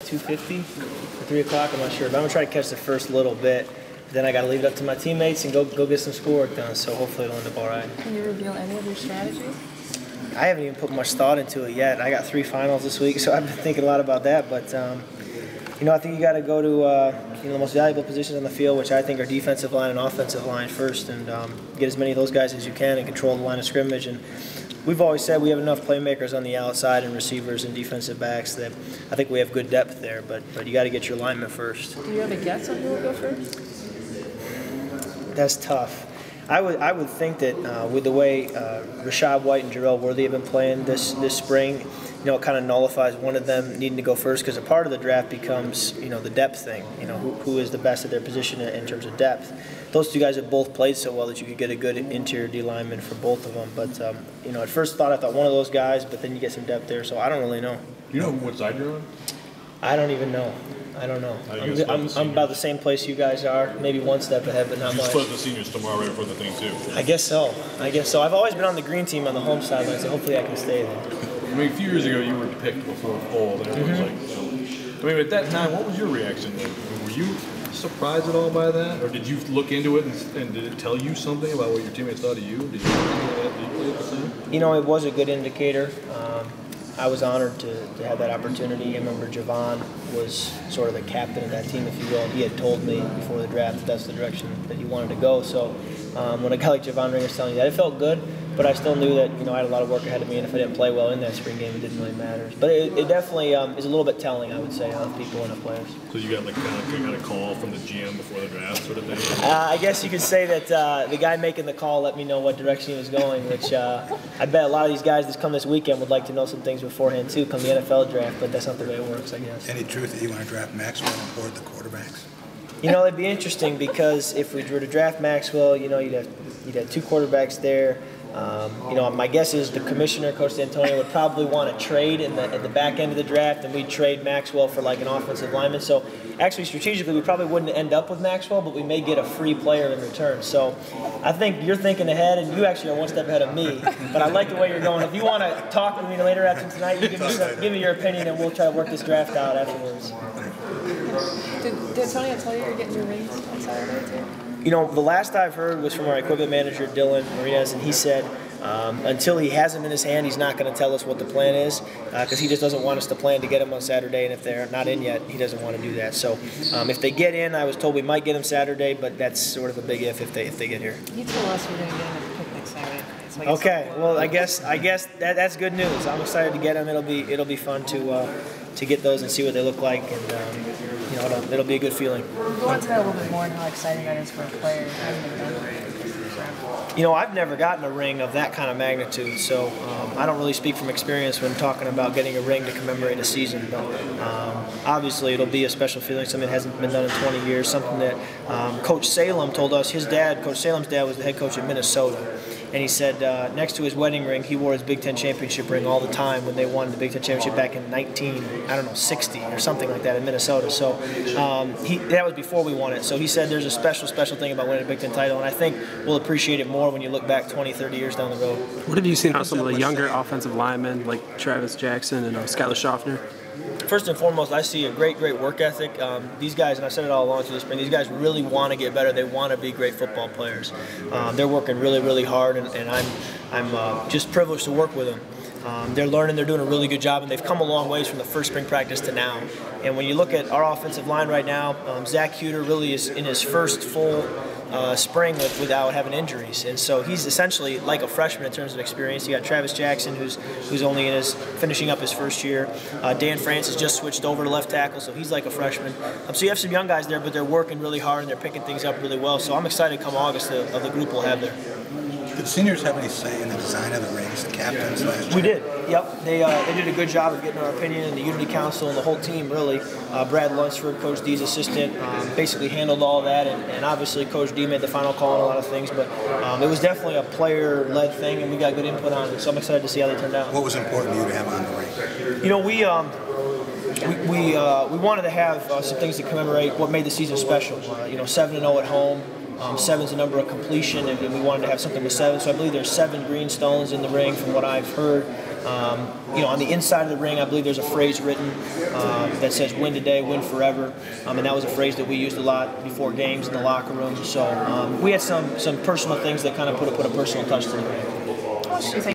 250 for 3 o'clock. I'm not sure, but I'm gonna try to catch the first little bit. Then I got to leave it up to my teammates and go get some schoolwork done. So hopefully it'll end up all right. Can you reveal any of your strategies? I haven't even put much thought into it yet. I got 3 finals this week, so I've been thinking a lot about that. But I think you got to go to the most valuable positions on the field, which I think are defensive line and offensive line first, and get as many of those guys as you can and control the line of scrimmage. And we've always said we have enough playmakers on the outside and receivers and defensive backs that I think we have good depth there. But you got to get your linemen first. Do you have a guess on who will go first? That's tough. I would think that with the way Rashad White and Jarrell Worthy have been playing this spring, it kind of nullifies one of them needing to go first, because a part of the draft becomes the depth thing. Who is the best at their position in terms of depth. Those 2 guys have both played so well that you could get a good interior D lineman for both of them. But at first thought I thought one of those guys, but then you get some depth there, so I don't really know. Do you know what side you're on? I don't even know. I don't know. I'm about the same place you guys are, maybe one step ahead, but not much. You split the seniors tomorrow right before the thing too. I guess so. I've always been on the green team on the home sideline, so hopefully I can stay there. I mean, a few years ago you were picked before fall. At that time, what was your reaction then? Were you surprised at all by that, or did you look into it and did it tell you something about what your teammates thought of you? Did you think that deeply at the time? It was a good indicator. I was honored to have that opportunity. I remember Javon was sort of the captain of that team, if you will, and he had told me before the draft that that's the direction that he wanted to go. So when a guy like Javon Ringer's telling you that, it felt good, but I still knew that I had a lot of work ahead of me, and if I didn't play well in that spring game, it didn't really matter. But it definitely is a little bit telling, I would say, of people and of players. So you got kind of call from the GM before the draft sort of thing? I guess you could say that the guy making the call let me know what direction he was going, which I bet a lot of these guys that come this weekend would like to know some things beforehand too, come the NFL draft, but that's not the way it works, I guess. Any truth that you want to draft Maxwell and board the quarterbacks? It'd be interesting, because if we were to draft Maxwell, you'd have 2 quarterbacks there. My guess is the commissioner, Coach D'Antonio, would probably want to trade at the back end of the draft, and we'd trade Maxwell for like an offensive lineman. So actually, strategically, we probably wouldn't end up with Maxwell, but we may get a free player in return. So I think you're thinking ahead, and you actually are one step ahead of me. But I like the way you're going. If you want to talk with me later after tonight, you give me your opinion, and we'll try to work this draft out afterwards. Did D'Antonio tell you you're getting your rings on Saturday too? The last I've heard was from our equipment manager, Dylan Marinas, and he said until he has them in his hand, he's not going to tell us what the plan is, because he just doesn't want us to plan to get them on Saturday, and if they're not in yet, he doesn't want to do that. So if they get in, I was told we might get them Saturday, but that's sort of a big if they get here. He told us we're going to get them at the picnic Saturday. Okay, well, I guess that's good news. I'm excited to get them. It'll be fun to get those and see what they look like, and it'll be a good feeling. Go into that a little bit more and how exciting that is for a player. I've never gotten a ring of that kind of magnitude, so I don't really speak from experience when talking about getting a ring to commemorate a season. But obviously, it'll be a special feeling, something that hasn't been done in 20 years, something that Coach Salem told us. Coach Salem's dad was the head coach at Minnesota. And he said next to his wedding ring, he wore his Big Ten championship ring all the time when they won the Big Ten championship back in 1960 or something like that in Minnesota. So that was before we won it. So he said there's a special thing about winning a Big Ten title, and I think we'll appreciate it more when you look back 20, 30 years down the road. What have you seen out of some of the younger offensive linemen like Travis Jackson and Skylar Schaffner? First and foremost, I see a great work ethic. These guys, and I've said it all along through the spring, these guys really want to get better. They want to be great football players. They're working really hard, and I'm just privileged to work with them. They're learning, they're doing a really good job, and they've come a long ways from the first spring practice to now. And when you look at our offensive line right now, Zach Huter really is in his first full spring without having injuries, and so he's essentially like a freshman in terms of experience. You got Travis Jackson, who's only finishing up his first year. Dan France has just switched over to left tackle, so he's like a freshman. So you have some young guys there, but they're working really hard and they're picking things up really well. So I'm excited come August of the group we'll have there. Did the seniors have any say in the design of the rings, the captains last year? We did. Yep. They did a good job of getting our opinion, and the Unity Council and the whole team really. Brad Lunsford, Coach D's assistant, basically handled all that, and obviously Coach D made the final call on a lot of things. But it was definitely a player-led thing, and we got good input on it. So I'm excited to see how they turned out. What was important to you to have on the ring? We wanted to have some things to commemorate what made the season special. 7-0 at home. 7's the number of completion, and we wanted to have something with 7. So I believe there's 7 green stones in the ring from what I've heard. You know, on the inside of the ring, I believe there's a phrase written that says "Win today, win forever," and that was a phrase that we used a lot before games in the locker room. So we had some personal things that kind of put a personal touch to the ring. How much do you think